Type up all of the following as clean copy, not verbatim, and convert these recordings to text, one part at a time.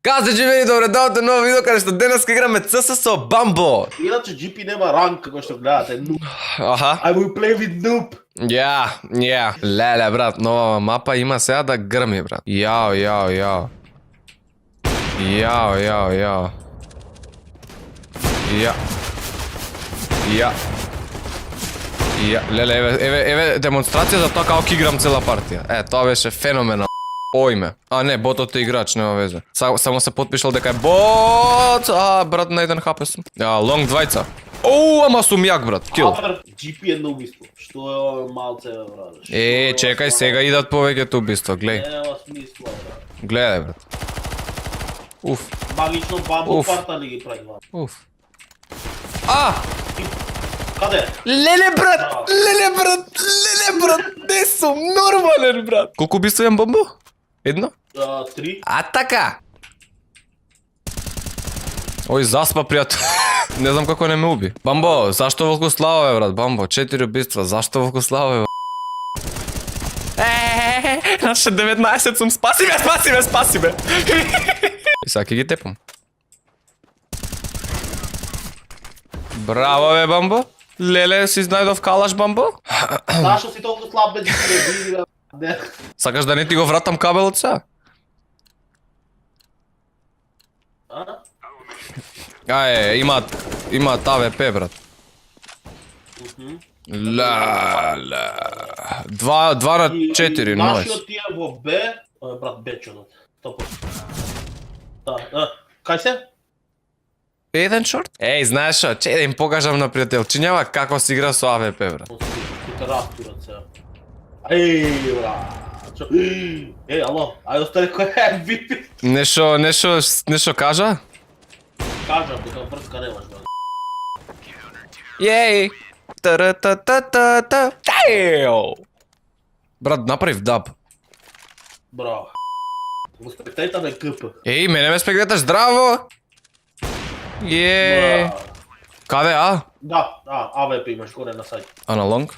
Каза живеи, добре, давате ново видео каде што денеска играме CS со Bambo. Иначе GP нема ранг како што гледате, noob. Аха. I will play with noob. Ja. Леле, брат, нова мапа има сега да грми, брат. Јао. Леле, еве демонстрација за тоа како играм цела партија. Тоа беше феноменално. Ојме. А не, ботот е играч, нема везе. Само се потпишал дека е бот. Брат, на еден хапе сум. Лонг двајца. Ама сум јак, брат. Кил. GP е на убиство. Што е ова малце, брат? Чекај, сега идат повеќето убиства, глеј. Нема смисла, брат. Гледај, брат. Уф. Магично Bambo парта ли ги прави, брат? Уф. Каде? Леле, брат! Не сум нормален, брат! Колку убиства имам, Bambo? Едно? 3. Така! Ој, заспа, пријател. Не знам како не ме уби. Bambo, зашто Волкославове, брат? Bambo, 4 убиства, зашто Волкославове? Наше 19 сум, спаси ме! И сега ќе ги тепам. Браво, бе, Bambo! Леле, си знајдов калаш, Bambo? Зашто си толку слаб, бе, GP? Сакаш да не ти го вратам кабелот сега? Имаат АВП, брат. Ла. 2 на 4, најс. Нашиот ти е во Б, брат, Бчонот. 100%. Да, кај се? Еден шорт? Знаеш што, че да им покажам на пријателчињава како се игра со АВП, брат. Растурат се. Брат. Ало, ај остари кој е MVP. Нешто кажа? Кажа, дека врска немаш, брат. Јеј! Та-ра-та-та-та-та. Брат, направив даб. Браво. Го спектејтаме КП. Мене ме спектеташ, здраво! Каде, Да, АВП имаш горе на сајт. На лонг?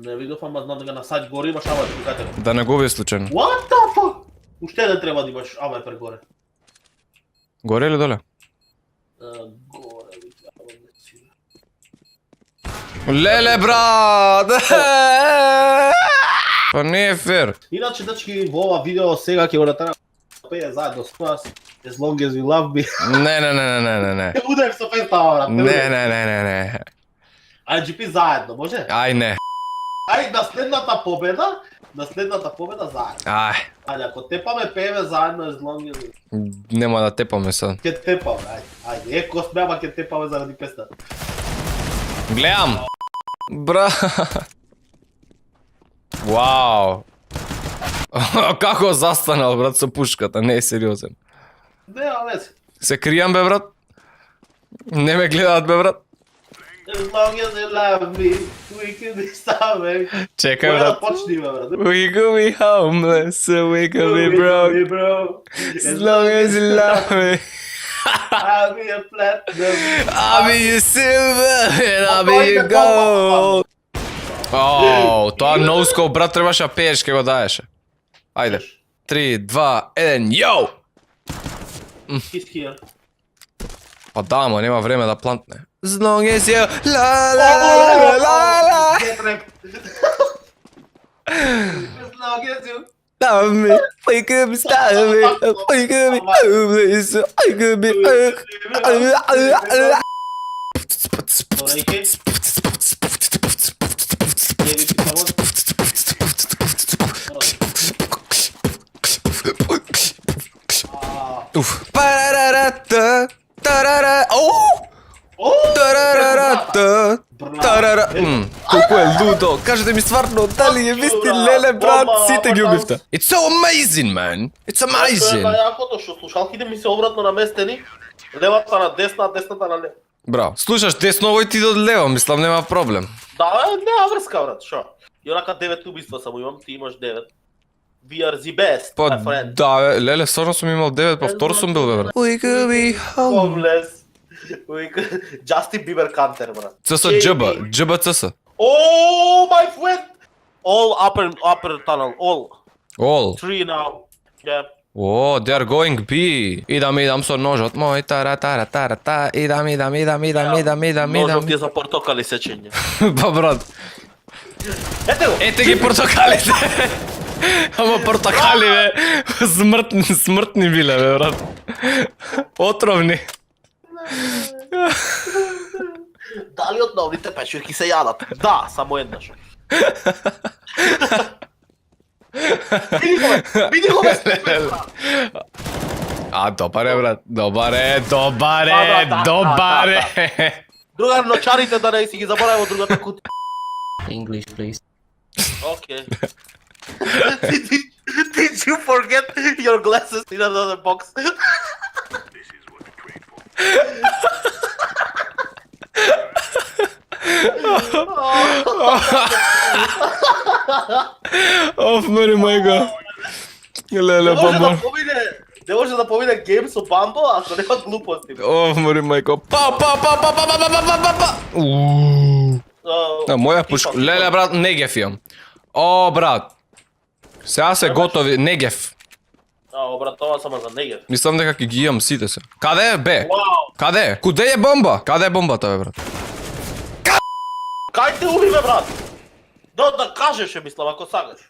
Не видов, ама знам дека на сајт горе имаш АВП, каде? Да не губи случајно. What the fuck? Уште еден треба да имаш АВП горе. Горе или доле? Горе, Леле, брат! Па не е фер. Иначе, дечки, во ова видео сега ќе го натерам пее заедно со нас. As long as you love me. Не. Удар со фестава, брат. Не. Ај, GP заедно, може? Ај, не. Ај, на следната победа заедно. Ајде, ако тепаме пееве заедно, as long as... Нема да тепаме сега. Ке тепаме, ајде. Еко смеама ке тепаме заради песната. Гледам! Бра... Вау! Како застанал, брат, со пушката, не е сериозен. Не, алес. Се кријам, бе, брат. Не ме гледаат, бе, брат. As long as you love me, we can be starving. Чекај, брат. Почни, бе, брат. We could be homeless, so we could be broke. As long as you love me. I'll be a platinum. I'll be your silver and I'll be your gold. Тоа ноускоп, брат, требаше да пееш, ке го даеше. Ајде. 3, 2, 1, јоу! He's here. Па да, ама нема време да плантне. As long as you la. Get wrecked. As long as you Love me, we could be starving, we could be homeless, we could be Уф. Парарата, тарара. Тарарата. Тарара. Колку е лудо. Кажете ми стварно, дали е вистина, леле, брат, сите ги убивте. It's so amazing, man. It's amazing. Најакото што слушалките ми се обратно наместени. Левата на десна, десната на лева. Браво. Слушаш десно овој ти до лево, мислам нема проблем. Да, нема врска, брат, шо? И онака 9 убиства само имам, ти имаш 9. We are the best, my friend. Да, леле, сорно сум имал 9, па втор сум бил, бе, брат. We could be Homeless. Justin Bieber Canter, брат. ЦС джба ЦС. Oh, my friend! All upper tunnel, all. All. 3 now. Yeah. О, they are going B. Idam со ножот мој, тара, идам. Ножот ти е за портокали сечење. Па брат, Ете го! ете ги портокалите. Ама портокали бе, смртни биле бе брат. Отровни. Дали од новите печурки се јадат? Да, само еднаш. Види го бе, А, добар е брат, добар е. Другар, ночарите да не си ги забораваме од другата кутија. English, please. Okay. Did you forget your glasses in another box? Оф, мери мајка. Леле, бомба. Не може да помине гейм со бамбо, ако нема глупости. Оф, мери мајка. Па. На моја пушка. Леле, брат, негев имам. О, брат. Сега се готови, негев. Брат, тоа само за негев. Мислам дека ќе ги имам сите се. Каде е, бе? Вау! Каде е? Куде е бомба? Каде е бомбата, бе, брат? Кај те уби, бе, брат? Да кажеш, мислам, ако сакаш.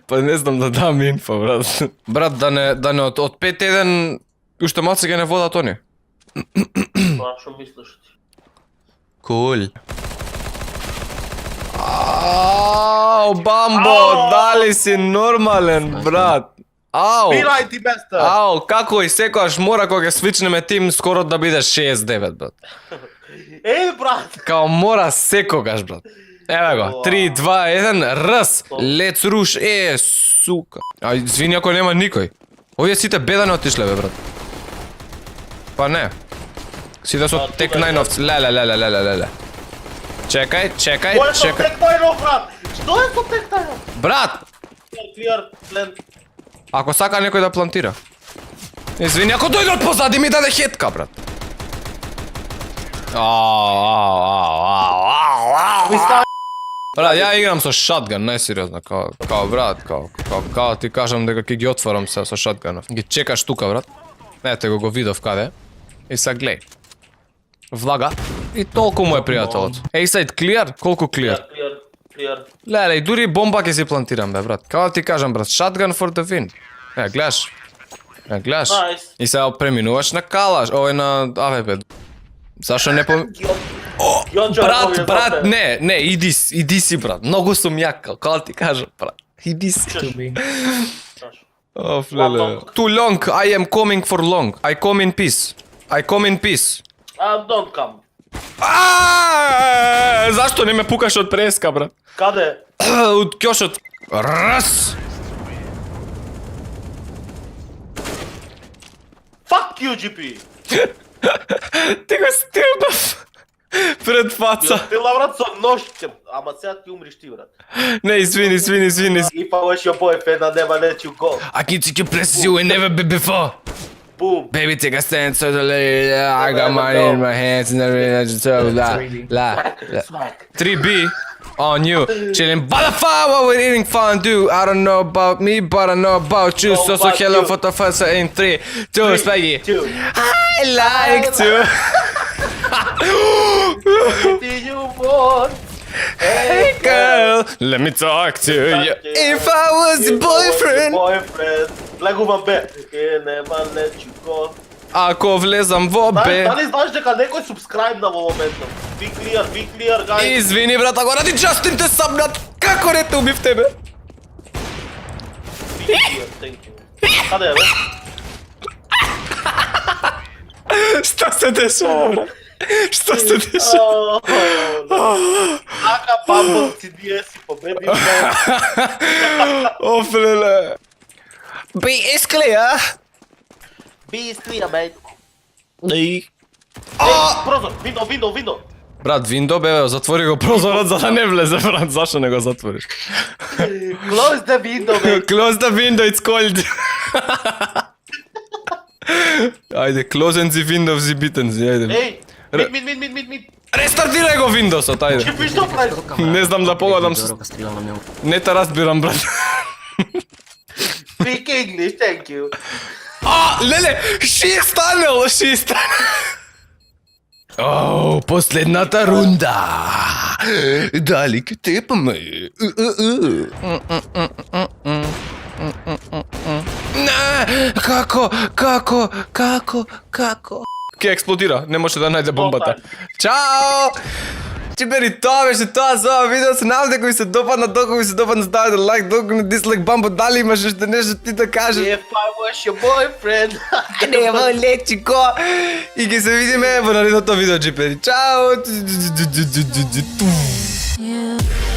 Па не знам да дам инфо, брат. Брат, да не од 5-1 уште малце ќе не водат они. Па, шо мислиш ти? Кул. Ау, бамбо, дали си нормален, брат. Ау. Бирај ти место! Ау, како и секогаш мора кога ќе свичнеме тим скоро да биде 6-9, брат. Брат! Као мора секогаш, брат. Еве го, 3, 2, 1, рс, let's rush, сука. А, извини ако нема никој. Овие сите бедане отишле, бе, брат. Па не. Сите со тек најновци, леле. Чекај. Кој е со тек најнов, брат? Што е со тек најнов? Брат! Clear, plant. Ако сака некој да плантира. Извини, ако дојде од позади ми даде хетка, брат. Брат, ја играм со шатган, најсериозно, као брат, као ти кажам дека ќе ги отворам се со шатганов. Ги чекаш тука, брат. Ете го видов каде. И са глеј. Влага. И толку му е пријателот. Ейсайд клиар? Колку клиар? Clear. Леле, и дури бомба ќе си плантирам, бе, брат. Као ти кажам, брат, shotgun for the win. Гледаш. Nice. И сега преминуваш на калаш, овој на АВП. Зашо не Брат, не, иди си, брат. Многу сум јак, као ти кажам, брат. Иди си. To be. Оф, леле. Too long, I am coming for long. I come in peace. Don't come. Зашто не ме пукаш од преска, брат? Каде? Од кјошот. Раз! Fuck you, GP! Ти го стилнав пред фаца. Стила, брат, со нож, ама сега ти умриш ти, брат. Не, извини. If I was your boyfriend, I'd never let you go. I can take you places you ain't never been before. Boom. Baby, take a stand so the lady. I got money in my hands and everything. Smack. 3B on you. Chilling by the fire while we're eating fondue. I don't know about me, but I know about you. So about hello you. for the first in 3, 2, Spaggy. 2. I like to. Do you want? Hey girl, let me talk to you. If I was your boyfriend. Легувам бе. Never let you go. Ако влезам во бе. Дали знаеш дека некој субскрайбна во моментот? Be clear, guys. Извини брат, ако ради Джастин те сабнат. Како не те убив тебе? Be clear, thank you. Каде е, бе? Што се дешава, брат? Што се дешава? Ака Bumble CDS и победи бе. Оф, леле. Be is clear. Be clear, mate. И... Прозор, window. Брат, виндо бе, затвори го прозорот за да не влезе, брат. Зашо не го затвориш? Close the window, mate. Close the window, it's cold. Ајде, close the window, зибитен зи, ајде. Ей, mid. Рестартирај го Windows-от, ајде. Че пиш што правиш? Не знам да погодам со... Дорога стрела на него. Не те разбирам, брат. Speak English, thank you. Леле, she is tunnel, she is tunnel. О, последната рунда. Дали ке тепаме. Не, како? Ке експлодира, не може да најде бомбата. Чао! Чибери, тоа беше тоа за ова видео. Се надам дека ви се допадна, доколку ви се допадна ставете лайк, доколку не дислайк бамбо, дали имаш уште нешто ти да кажеш? If I was your boyfriend. Нема лечико. И ќе се видиме во наредното видео, джипери. Чао! You